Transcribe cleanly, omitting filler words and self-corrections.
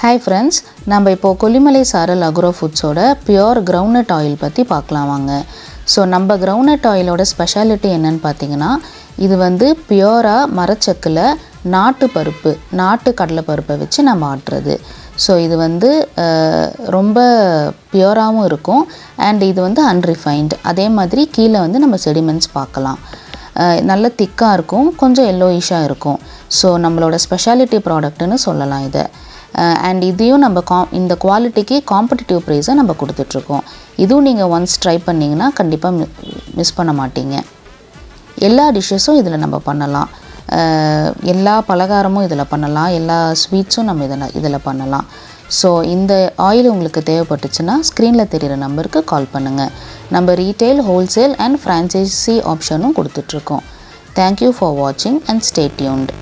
Hi friends, நம்ம இப்போ கொல்லிமலை சாரல் அக்ரோ ஃபுட்ஸோட பியூர் கிரவுண்ட்நட் ஆயில் பற்றி பார்க்கலாம் வாங்க. ஸோ நம்ம கிரவுண்ட்நட் ஆயிலோட ஸ்பெஷாலிட்டி என்னன்னு பார்த்தீங்கன்னா, இது வந்து பியூராக மரச்சக்கில் நாட்டு கடலை பருப்பை வச்சு நம்ம ஆட்டுறது. ஸோ இது வந்து ரொம்ப பியூராகவும் இருக்கும் அண்ட் இது வந்து அன்ரிஃபைன்டு. அதே மாதிரி கீழே வந்து நம்ம செடிமெண்ட்ஸ் பார்க்கலாம். நல்ல திக்காக இருக்கும், கொஞ்சம் எல்லோயிஷாக இருக்கும். ஸோ நம்மளோட ஸ்பெஷாலிட்டி ப்ராடக்ட்னு சொல்லலாம் இதை. அண்ட் இதையும் நம்ம இந்த குவாலிட்டிக்கு காம்படிட்டிவ் ப்ரைஸை நம்ம கொடுத்துட்ருக்கோம். இதுவும் நீங்கள் ஒன்ஸ் ட்ரை பண்ணிங்கன்னா கண்டிப்பாக மிஸ் பண்ண மாட்டீங்க. எல்லா டிஷ்ஷஸும் இதில் நம்ம பண்ணலாம், எல்லா பலகாரமும் இதில் பண்ணலாம், எல்லா ஸ்வீட்ஸும் நம்ம இதில் பண்ணலாம். ஸோ இந்த ஆயில் உங்களுக்கு தேவைப்பட்டுச்சுன்னா ஸ்க்ரீனில் தெரிகிற நம்பருக்கு கால் பண்ணுங்கள். நம்ம ரீட்டெயில், ஹோல்சேல் அண்ட் ஃப்ரான்ச்சைசி ஆப்ஷனும் கொடுத்துட்ருக்கோம். தேங்க்யூ ஃபார் வாட்சிங் அண்ட் ஸ்டே டியூன்ட்.